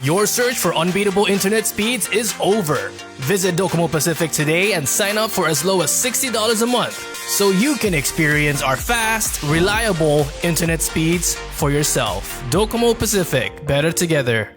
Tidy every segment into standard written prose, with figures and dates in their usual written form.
Your search for unbeatable internet speeds is over. Visit Docomo Pacific today and sign up for as low as $60 a month so you can experience our fast, reliable internet speeds for yourself. Docomo Pacific, better together.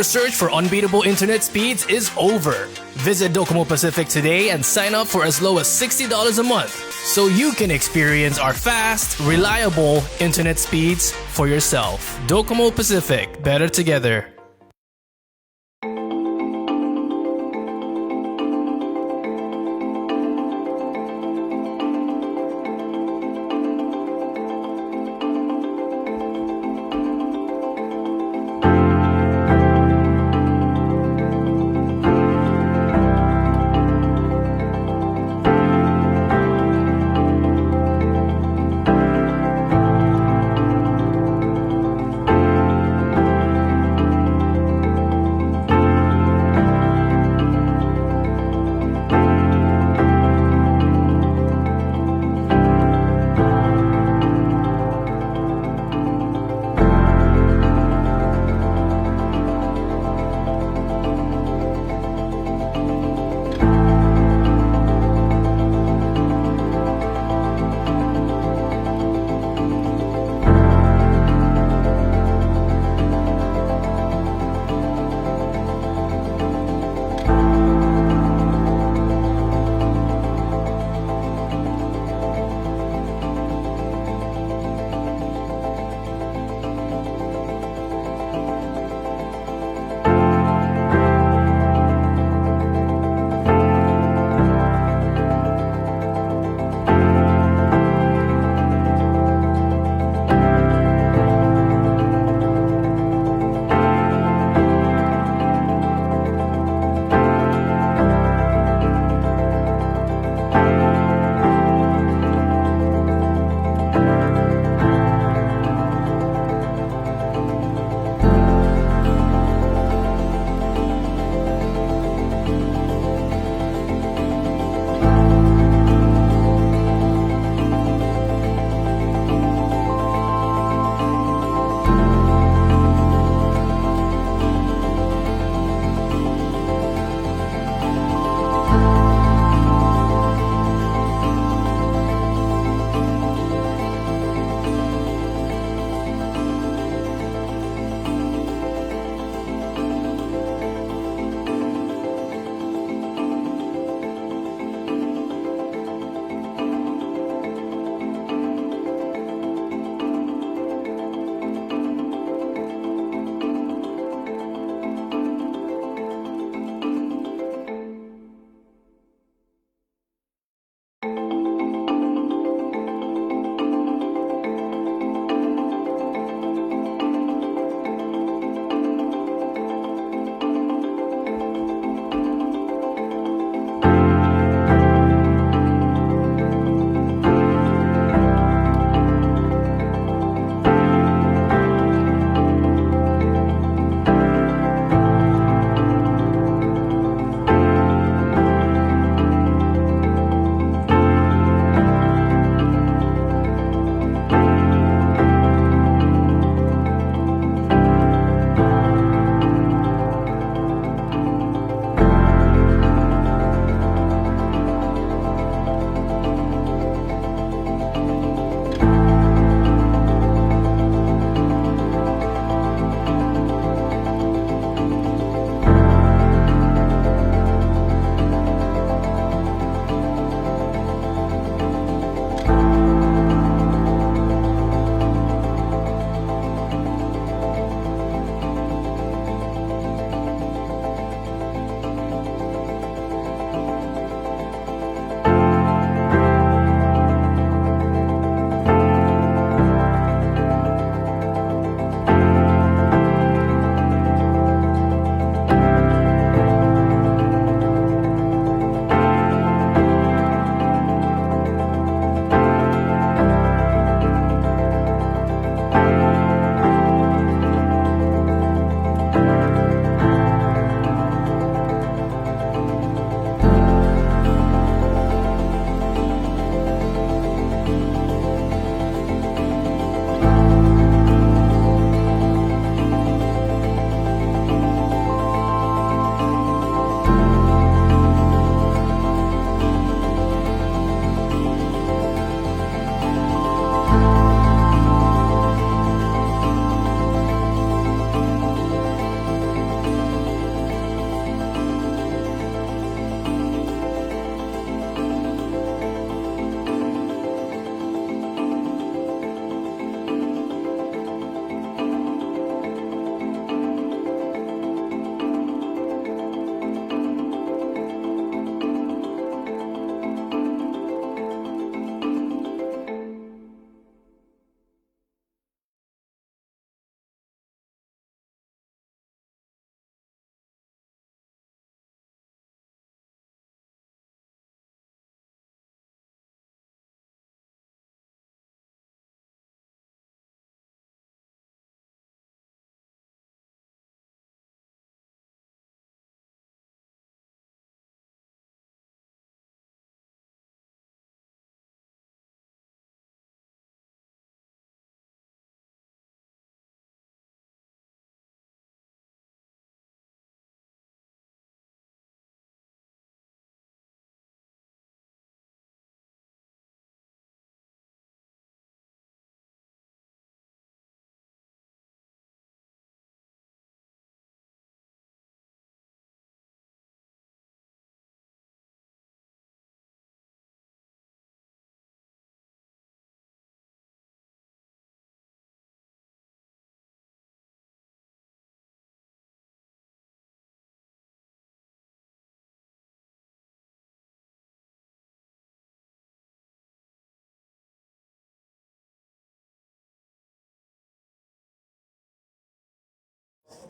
Your search for unbeatable internet speeds is over. Visit Docomo Pacific today and sign up for as low as $60 a month so you can experience our fast, reliable internet speeds for yourself. Docomo Pacific, better together.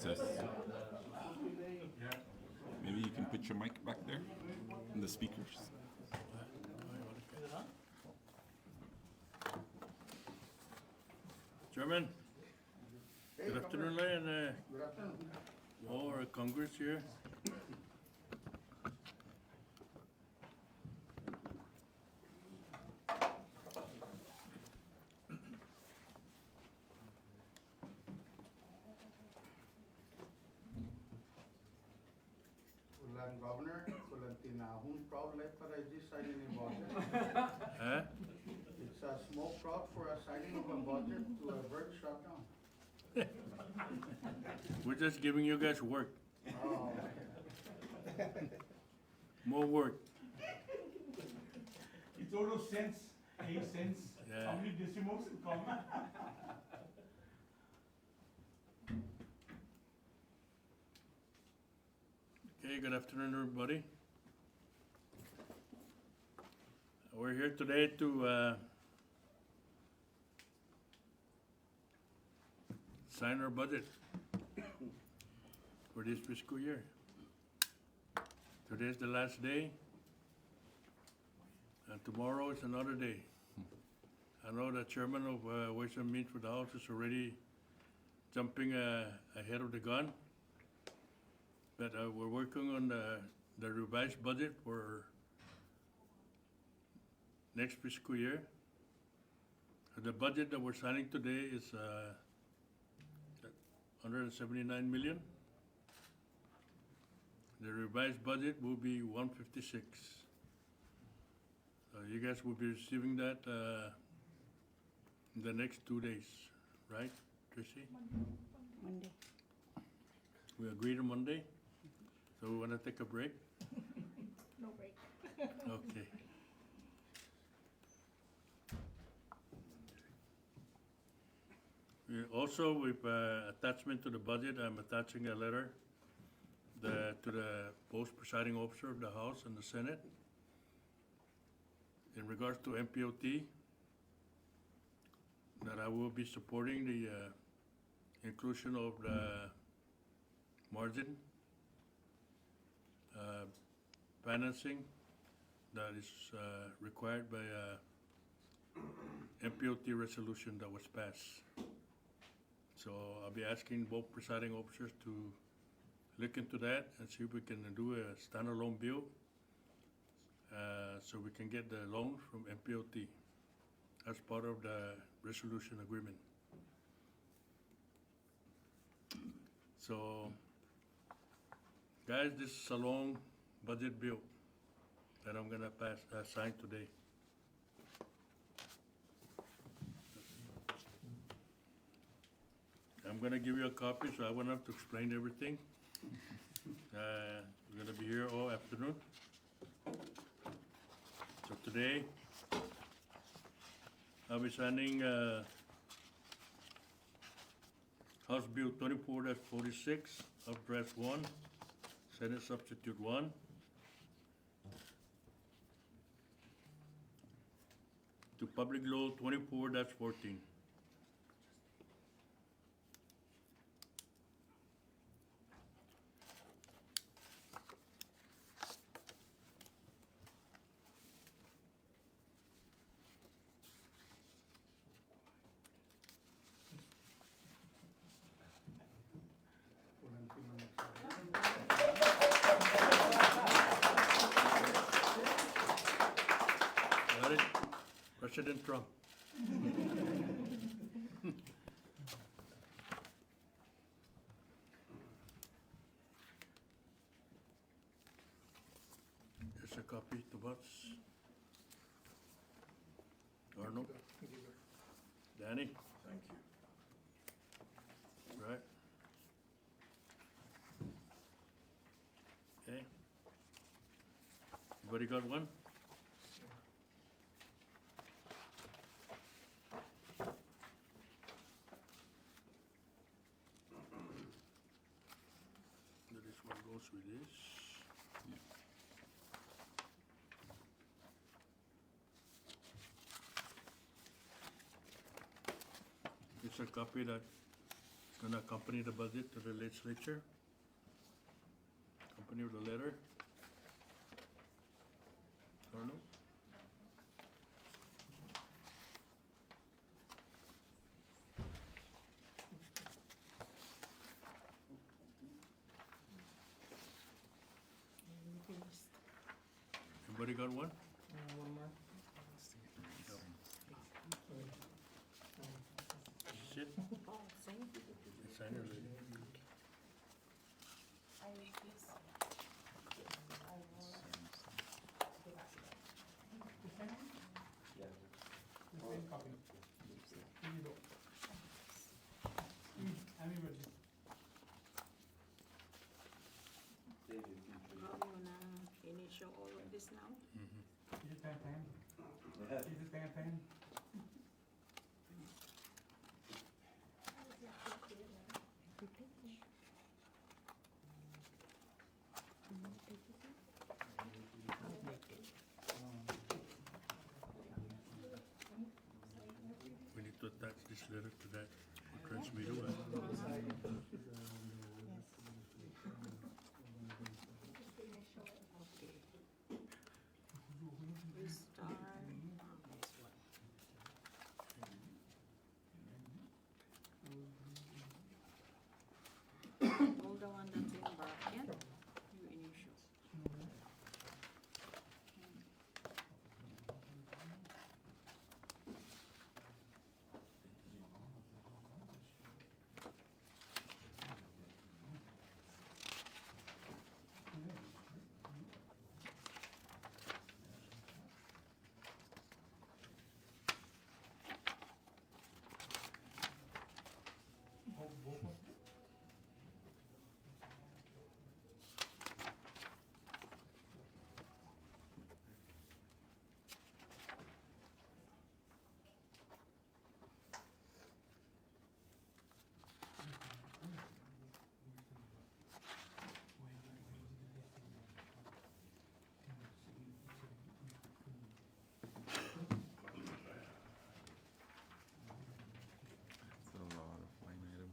Test. Maybe you can put your mic back there in the speakers. Chairman, good afternoon, and all our Congress here. Governor, proud life para signing a budget. Huh? It's a small proud for a signing of a budget to avert shutdown. We're just giving you guys work, Oh, more work. It's all those cents, 8 cents, Yeah. how many decimals in comma? Okay, good afternoon, everybody. We're here today to sign our budget for this fiscal year. Today's the last day, and tomorrow is another day. I know the chairman of Ways and Means for the House is already jumping ahead of the gun. But we're working on the revised budget for next fiscal year. The budget that we're signing today is 179 million. The revised budget will be 156. You guys will be receiving that in the next 2 days, right, Tracy? Monday. We agreed on Monday, so we want to take a break? No break. Okay. Also, with attachment to the budget, I'm attaching a letter to the post presiding officer of the House and the Senate in regards to MPOT, that I will be supporting the inclusion of the margin financing that is required by MPOT resolution that was passed. So I'll be asking both presiding officers to look into that and see if we can do a standalone bill so we can get the loan from MPOT as part of the resolution agreement. So, guys, this is a long budget bill that I'm gonna sign today. I'm gonna give you a copy, so I won't have to explain everything. We're gonna be here all afternoon. So today, I'll be signing House Bill 24-46 of Draft 1, Senate Substitute 1. To Public Law 24-14. Got it? President Trump. There's a copy to box. Arnold? Danny? Thank you. Right. Okay. Everybody got one? This one goes with this. It's a copy that And accompany the budget to the legislature. Accompany with a letter. Or no? Everybody got one? One more. Shit. Oh, same. I signed it already. I guess. I will. The same copy. Here you go. I'm in ready. How you gonna initial all of this now? Is it pen? Is it pen? We need to attach this letter to that transmitter. Okay. We start on this one. All the one that's in bracket, you initial. It's a lot of line item.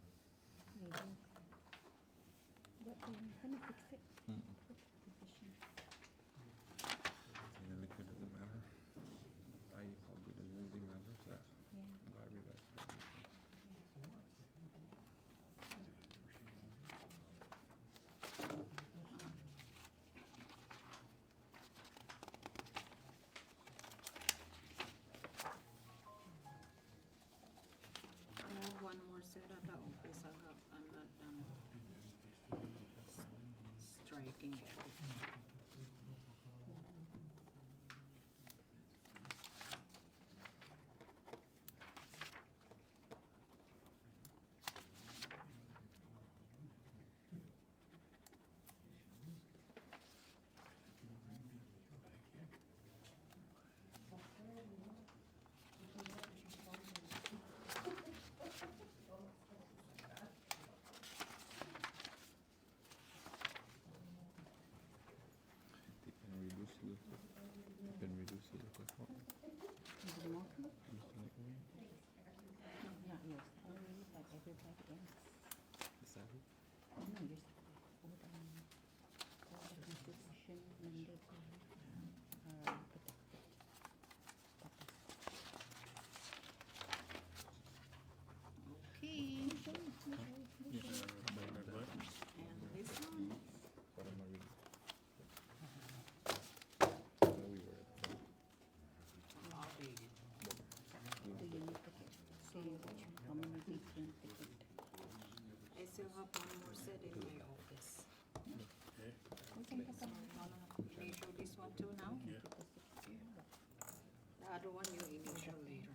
But I'm gonna fix it. Technically, it doesn't matter. I probably doesn't really matter. So I realized that. I have one more set at the office. I'm not done striking everything. They can reduce it. They can reduce it. Is it more? No, yeah, yes. I already had everybody else. Is that it? No, yes. All the constitution mandate are protected. Okay. And this one. What am I reading? No, we were at the- I'll read it. Do you need to say how many people ticket? I still have one more set in my office. Okay. So, no. Initial this one too now? Yeah. The other one you initial later.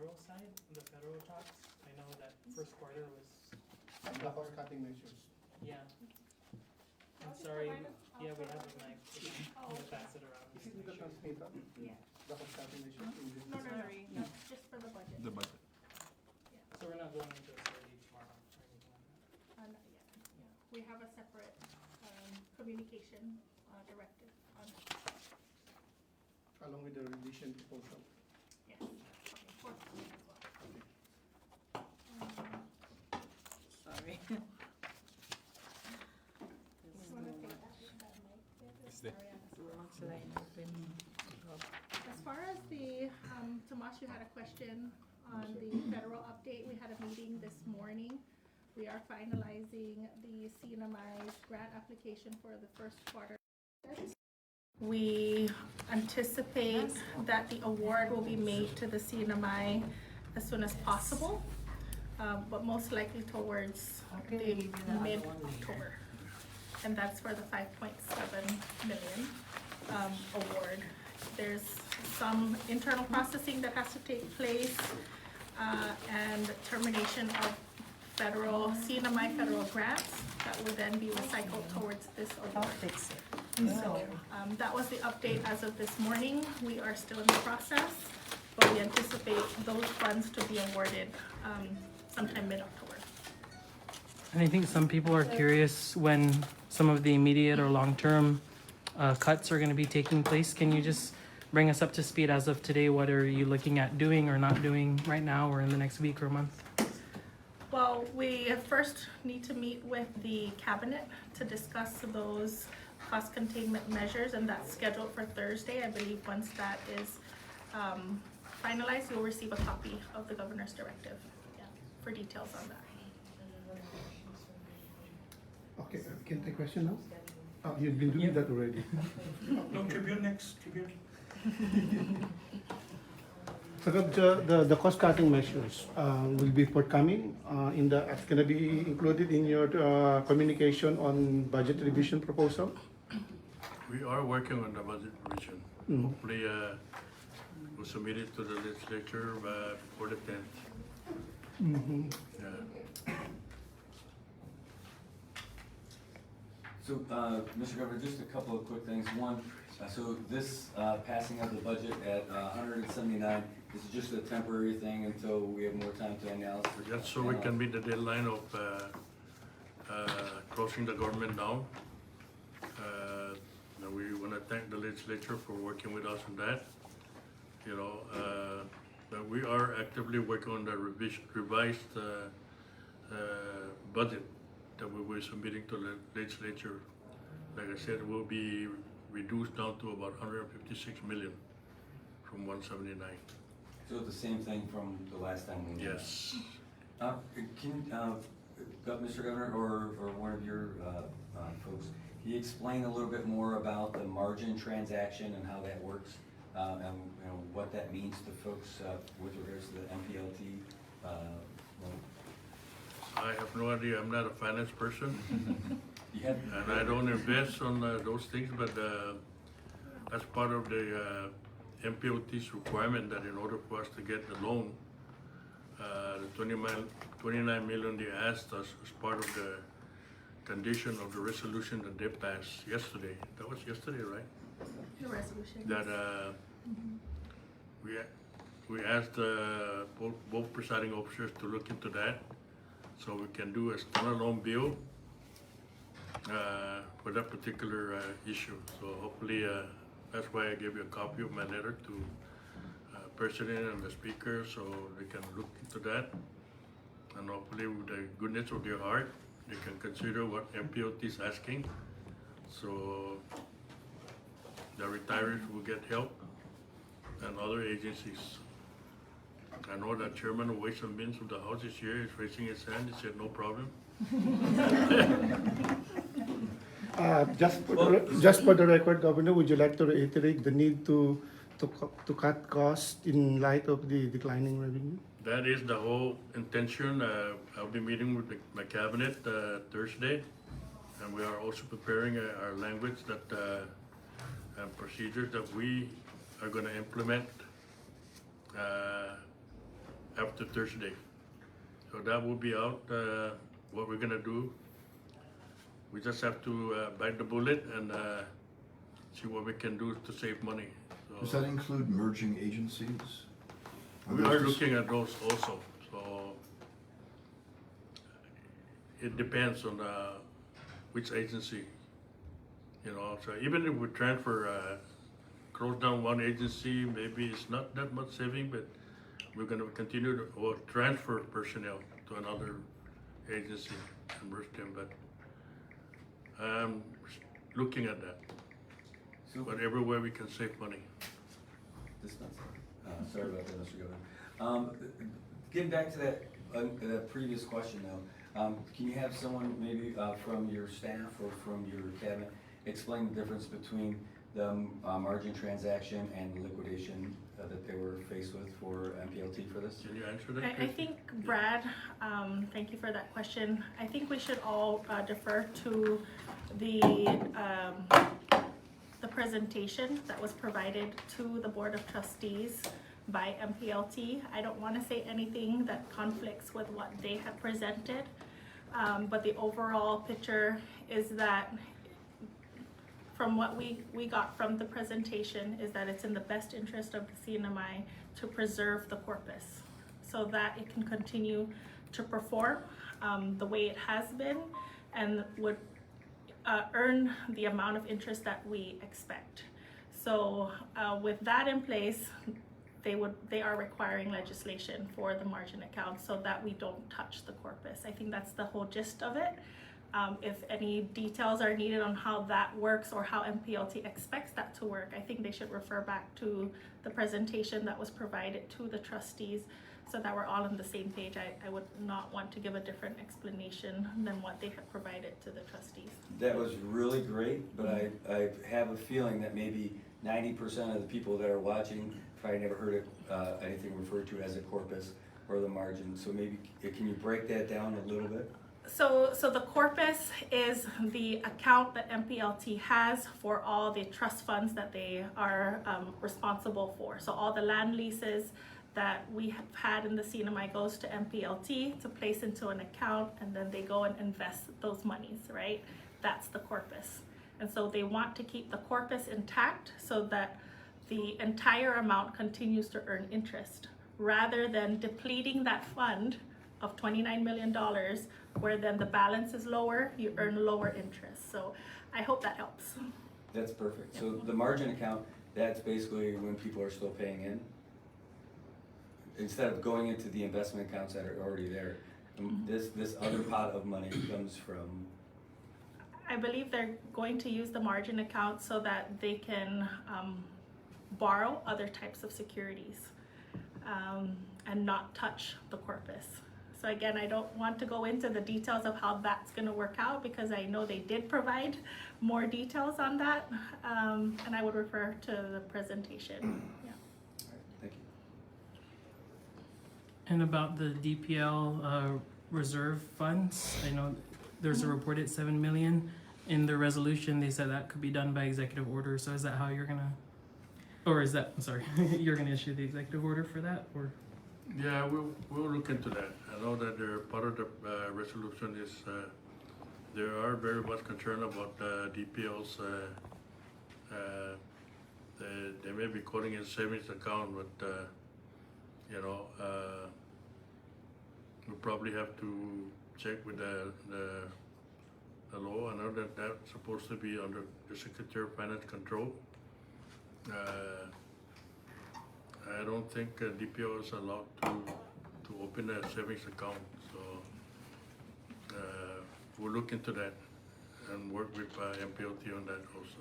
federal side, the federal talks. I know that first quarter was, The cost cutting measures. yeah. I'm I'll just sorry, provide it. I'll yeah, we have provide a it. mic, I'm gonna pass it around. Is it with the transmitter? Yeah. The cost cutting measures? No, that's just for the budget. The budget. So we're not going into austerity tomorrow or anything like that? Not yet, yeah. We have a separate, communication, directive on it. Along with the revision proposal. Yes, okay, forthcoming as well. Sorry. You wanna take that mic there? there. Sorry, Looks like open. As far as the, Tomas, you had a question on the federal update. We had a meeting this morning. We are finalizing the CNMI's grant application for the first quarter. We anticipate that the award will be made to the CNMI as soon as possible, but most likely towards the mid-October. And that's for the 5.7 million award. There's some internal processing that has to take place, and termination of CNMI federal grants that will then be recycled towards this I'll award. fix it. So, that was the update as of this morning. We are still in the process, but we anticipate those funds to be awarded, sometime mid-October. And I think some people are curious when some of the immediate or long-term cuts are gonna be taking place. Can you just bring us up to speed as of today? What are you looking at doing or not doing right now or in the next week or month? Well, we first need to meet with the cabinet to discuss those cost containment measures, and that's scheduled for Thursday. I believe once that is finalized, you'll receive a copy of the governor's directive, yeah, for details on that. Okay, can I take question now? You've been doing that already. No, Tribune next, Tribune. So the cost cutting measures will be forthcoming it's gonna be included in your communication on budget revision proposal? We are working on the budget revision. Hopefully, we'll submit it to the legislature before the 10th. Yeah. So, Mr. Governor, just a couple of quick things. One, so this passing of the budget at 179, this is just a temporary thing until we have more time to analyze. Just so we can meet the deadline of closing the government down. We want to thank the legislature for working with us on that. You know, but we are actively working on the revised budget that we will be submitting to the legislature. Like I said, it will be reduced down to about 156 million from 179. So the same thing from the last time we met? Yes. Mr. Governor, or one of your folks, can you explain a little bit more about the margin transaction and how that works? And what that means to folks with regards to the MPLT loan? I have no idea. I'm not a finance person. You have, And I don't invest on those things, but as part of the MPOT's requirement that in order for us to get the loan, the 29 million they asked us as part of the condition of the resolution that they passed yesterday. That was yesterday, right? The resolution. That we asked both presiding officers to look into that, so we can do a standalone bill for that particular issue. So hopefully, that's why I gave you a copy of my letter to President and the Speaker, so they can look into that. And hopefully, with the goodness of their heart, they can consider what MPOT is asking. So the retirees will get help, and other agencies. I know that Chairman of Ways and Means of the House is here, is raising his hand. He said no problem. Just for the record, Governor, would you like to reiterate the need to cut costs in light of the declining revenue? That is the whole intention. I'll be meeting with my cabinet Thursday, and we are also preparing our language that and procedures that we are going to implement after Thursday. So that will be out, what we're gonna do. We just have to bite the bullet and see what we can do to save money. Does So that include merging agencies? we are looking at those also, so it depends on which agency, you know. So even if we transfer, close down one agency, maybe it's not that much saving, but we're gonna continue to, or transfer personnel to another agency and merge them, but I'm looking at that. So, But everywhere we can save money. this one's, sorry about that, Mr. Governor. Getting back to that previous question though, can you have someone maybe from your staff or from your cabinet explain the difference between the margin transaction and the liquidation that they were faced with for MPLT for this? Can you answer that? I Chris? think, Brad, thank you for that question. I think we should all defer to the presentation that was provided to the Board of Trustees by MPLT. I don't want to say anything that conflicts with what they have presented, but the overall picture is that from what we got from the presentation is that it's in the best interest of the CNMI to preserve the corpus so that it can continue to perform the way it has been and would earn the amount of interest that we expect. So with that in place, they are requiring legislation for the margin account so that we don't touch the corpus. I think that's the whole gist of it. If any details are needed on how that works or how MPLT expects that to work, I think they should refer back to the presentation that was provided to the trustees so that we're all on the same page. I would not want to give a different explanation than what they have provided to the trustees. That was really great, but I have a feeling that maybe 90% of the people that are watching probably never heard of anything referred to as a corpus or the margin. So maybe, can you break that down a little bit? So the corpus is the account that MPLT has for all the trust funds that they are responsible for. So all the land leases that we have had in the CNMI goes to MPLT to place into an account, and then they go and invest those monies, right? That's the corpus. And so they want to keep the corpus intact so that the entire amount continues to earn interest rather than depleting that fund of $29 million, where then the balance is lower, you earn lower interest. So I hope that helps. That's perfect. So the margin account, that's basically when people are still paying in? Instead of going into the investment accounts that are already there, this other pot of money comes from? I believe they're going to use the margin account so that they can borrow other types of securities and not touch the corpus. So again, I don't want to go into the details of how that's going to work out because I know they did provide more details on that, and I would refer to the presentation. Yeah. All right, thank you. And about the DPL reserve funds, I know there's a reported 7 million. In the resolution, they said that could be done by executive order. So is that how you're gonna, or is that, I'm sorry, you're gonna issue the executive order for that, or? Yeah, we'll look into that. I know that they're part of the resolution is they are very much concerned about DPL's. They may be calling it savings account, but you know, we'll probably have to check with the law. I know that that's supposed to be under the Secretary of Finance control. I don't think DPO is allowed to open a savings account, so we'll look into that and work with MPLT on that also.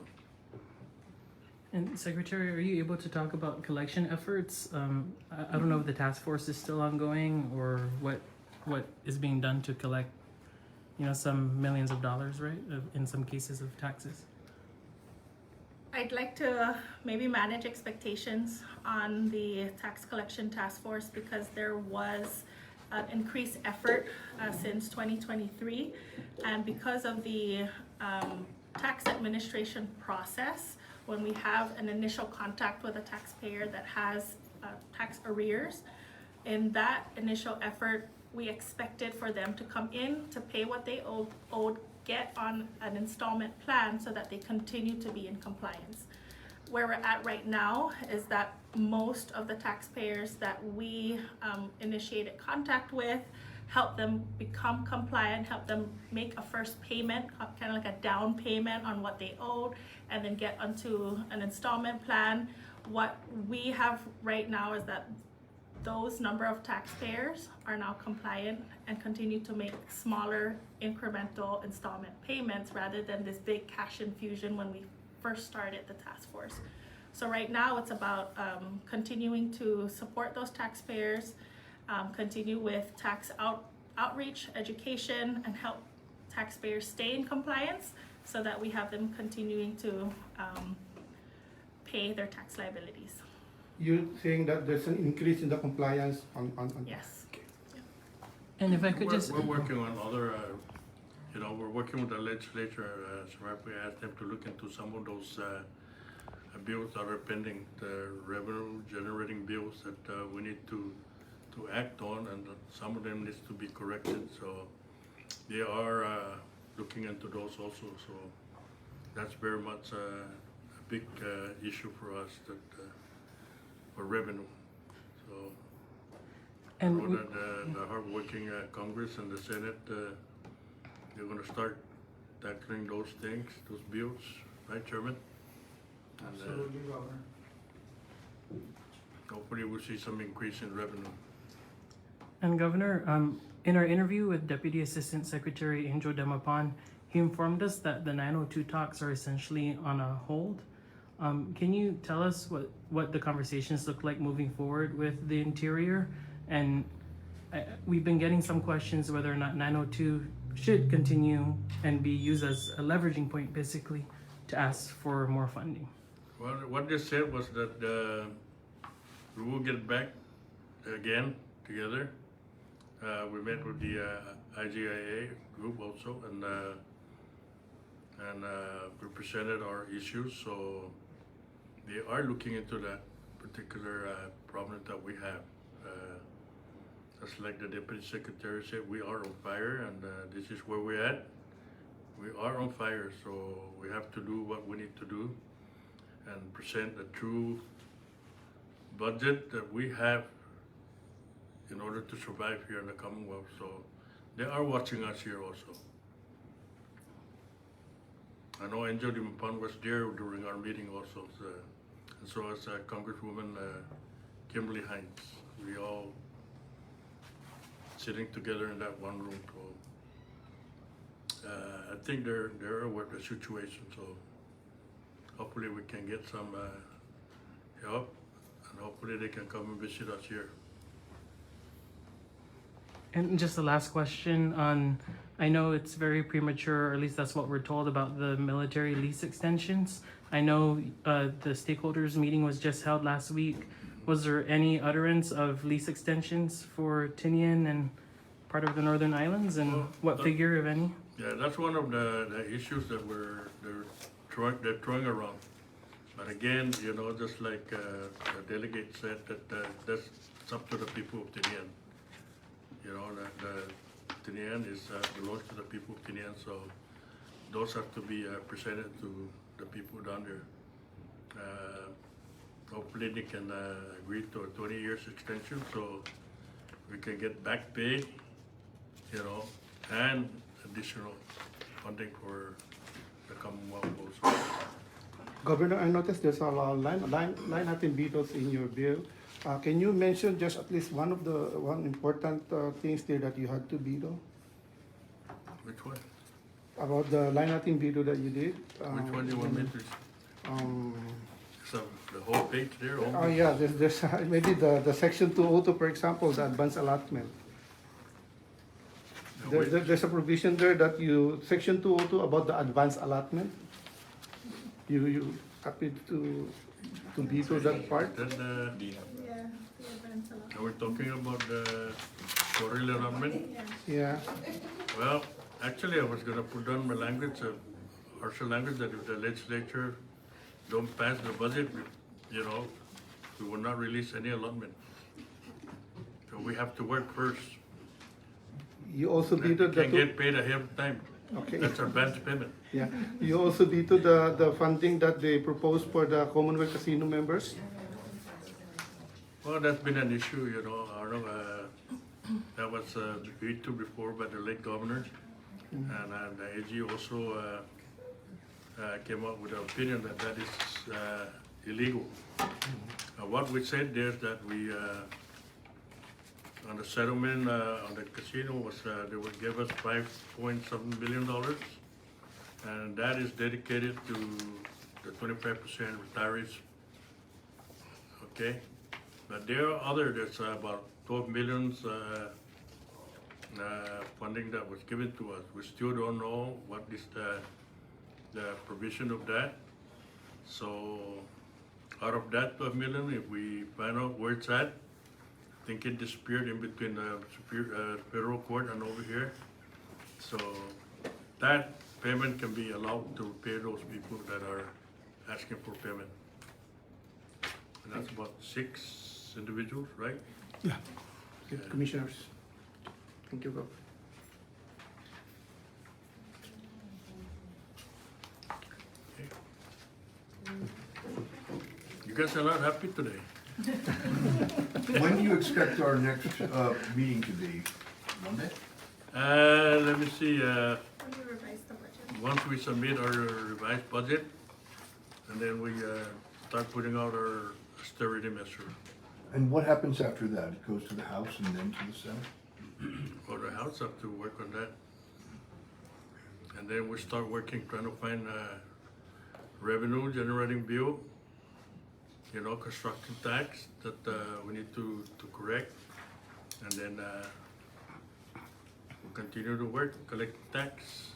And Secretary, are you able to talk about collection efforts? I don't know if the task force is still ongoing or what is being done to collect, some millions of dollars, right? In some cases of taxes. I'd like to maybe manage expectations on the tax collection task force because there was an increased effort since 2023, and because of the tax administration process, when we have an initial contact with a taxpayer that has tax arrears, In that initial effort, we expected for them to come in to pay what they owed, get on an installment plan so that they continue to be in compliance. Where we're at right now is that most of the taxpayers that we initiated contact with, help them become compliant, help them make a first payment, kind of like a down payment on what they owed, and then get onto an installment plan. What we have right now is that those number of taxpayers are now compliant and continue to make smaller incremental installment payments rather than this big cash infusion when we first started the task force. So right now it's about continuing to support those taxpayers, continue with tax outreach, education, and help taxpayers stay in compliance so that we have them continuing to pay their tax liabilities. You're saying that there's an increase in the compliance on Yes. And if I could We're- just, We're working on other, we're working with the legislature, we asked them to look into some of those bills that are pending, the revenue generating bills that we need to act on, and some of them needs to be corrected, so they are looking into those also, so that's very much a big issue for us, that for revenue. So I and know we- that the hardworking Congress and the Senate, they're gonna start tackling those things, those bills, right, Chairman? And hopefully we'll see some increase in revenue. And Governor, in our interview with Deputy Assistant Secretary Angel Demapan, he informed us that the 902 talks are essentially on a hold. Can you tell us what the conversations look like moving forward with the Interior? And we've been getting some questions whether or not 902 should continue and be used as a leveraging point, basically, to ask for more funding. Well, what they said was that we will get back again together. We met with the IGIA group also, and we presented our issues. So they are looking into that particular problem that we have. Just like the Deputy Secretary said, we are on fire, and this is where we're at. We are on fire, so we have to do what we need to do and present a true budget that we have in order to survive here in the Commonwealth. So they are watching us here also. I know Angel Demapan was there during our meeting also, so, and so as Congresswoman Kimberly Hines. We all sitting together in that one room. So I think they're aware of the situation. So hopefully we can get some help, and hopefully they can come and visit us here. And just the last question on, I know it's very premature, or at least that's what we're told about the military lease extensions. I know the stakeholders meeting was just held last week. Was there any utterance of lease extensions for Tinian and part of the Northern Islands, and Well, what figure, if any? Yeah, that's one of the issues that they're throwing around. But again, just like the delegate said, that's up to the people of Tinian. That Tinian belongs to the people of Tinian, so those have to be presented to the people down there. Hopefully they can agree to a 20 years extension, so we can get back pay, and additional funding for the Commonwealth also. Governor, I noticed there's a line item vetoes in your bill. Can you mention just at least one important things there that you had to veto? Which one? About the line item veto that you did? Which one do you want me to? So the whole page there? Oh yeah, there's maybe the section 202, for example, the advance allotment. There's a provision there that section 202 about the advance allotment. You happy to veto that part? Then, Yeah, the events a lot. are we talking about the quarterly allotment? Yeah. Well, actually, I was gonna put down my language, harsher language, that if the legislature don't pass the budget, we will not release any allotment. So we have to work first. You also We vetoed the can't get paid ahead of time. okay. That's our advance payment. Yeah, you also vetoed the funding that they proposed for the Commonwealth Casino members. Well, that's been an issue, you know, Arnold. That was vetoed before by the late governor. And the AG also came up with an opinion that that is illegal. What we said there is that we, on the settlement on the casino was they would give us $5.7 billion, and that is dedicated to the 25% retirees. Okay, but there are other. There's about 12 million funding that was given to us. We still don't know what is the provision of that. So out of that 12 million, if we find out where it's at, I think it disappeared in between the federal court and over here. So that payment can be allowed to pay those people that are asking for payment. And that's about 6 individuals, right? Yeah. Good, commissioners. Thank you, Gov. You guys are not happy today. When do you expect our next meeting to be? Monday? Let me see, When we revise the budget. once we submit our revised budget, and then we start putting out our austerity measure. And what happens after that? It goes to the House and then to the Senate? For the House have to work on that. And then we start working, trying to find a revenue generating bill, you know, construction tax that we need to correct. And then we'll continue to work, collect tax.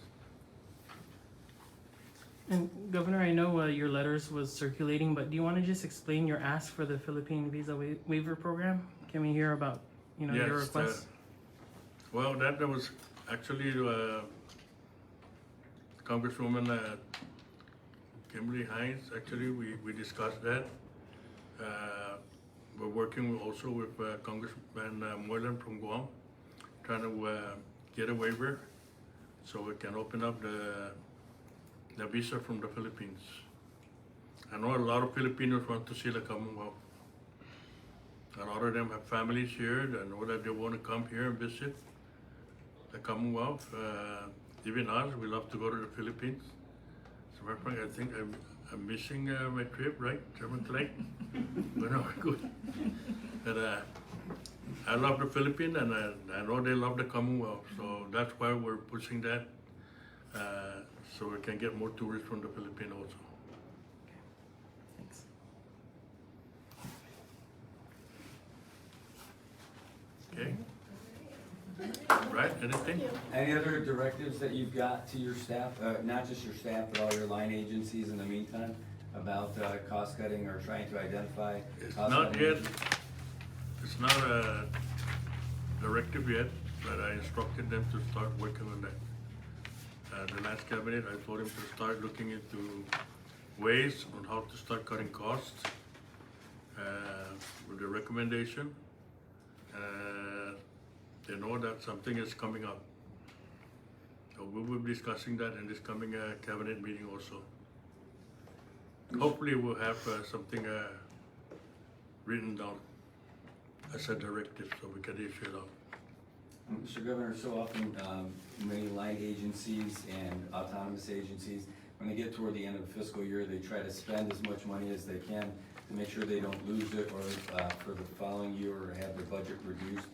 And Governor, I know your letters was circulating, but do you want to just explain your ask for the Philippine visa waiver program? Can we hear about, you know, your Yes, request? well, that was actually Congresswoman Kimberly Hines. Actually, we discussed that. We're working also with Congressman Moylan from Guam, trying to get a waiver so we can open up the visa from the Philippines. I know a lot of Filipinos want to see the Commonwealth. A lot of them have families here. I know that they want to come here and visit the Commonwealth. Even us, we love to go to the Philippines. As a matter of fact, I think I'm missing my trip, right, Chairman Clay? But no, good. But I love the Philippines, and I know they love the Commonwealth. So that's why we're pushing that, so we can get more tourists from the Philippines also. Thanks. Okay? Right, anything? Any other directives that you've got to your staff, not just your staff, but all your line agencies in the meantime, about cost cutting or trying to identify It's cost not cutting? yet, it's not a directive yet, but I instructed them to start working on that. The last cabinet, I told him to start looking into ways on how to start cutting costs with the recommendation. They know that something is coming up. So we will be discussing that in this coming cabinet meeting also. Hopefully we'll have something written down as a directive so we can issue it out. Mr. Governor, so often, many line agencies and autonomous agencies, when they get toward the end of the fiscal year, they try to spend as much money as they can to make sure they don't lose it or for the following year or have their budget reduced.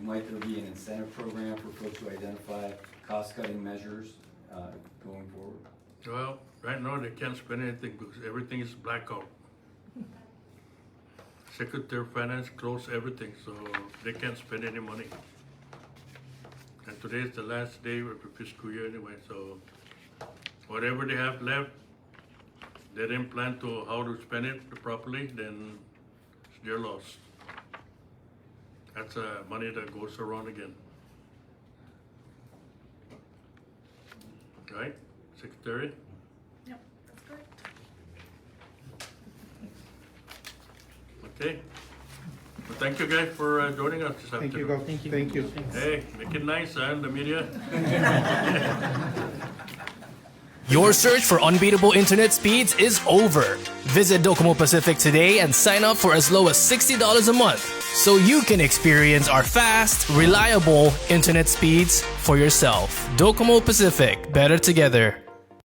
Might there be an incentive program for folks to identify cost-cutting measures going forward? Well, right now they can't spend anything because everything is blackout. Secretary of Finance closed everything, so they can't spend any money. And today is the last day of the fiscal year anyway, so whatever they have left, they didn't plan to how to spend it properly, then it's their loss. That's money that goes around again. Right, Secretary? Yep, that's correct. Okay. Well, thank you guys for joining us this Thank you, afternoon. Gov. Thank you. Thank you. Thanks. Hey, make it nice, and the media. Your search for unbeatable internet speeds is over. Visit Docomo Pacific today and sign up for as low as $60 a month so you can experience our fast, reliable internet speeds for yourself. Docomo Pacific, better together.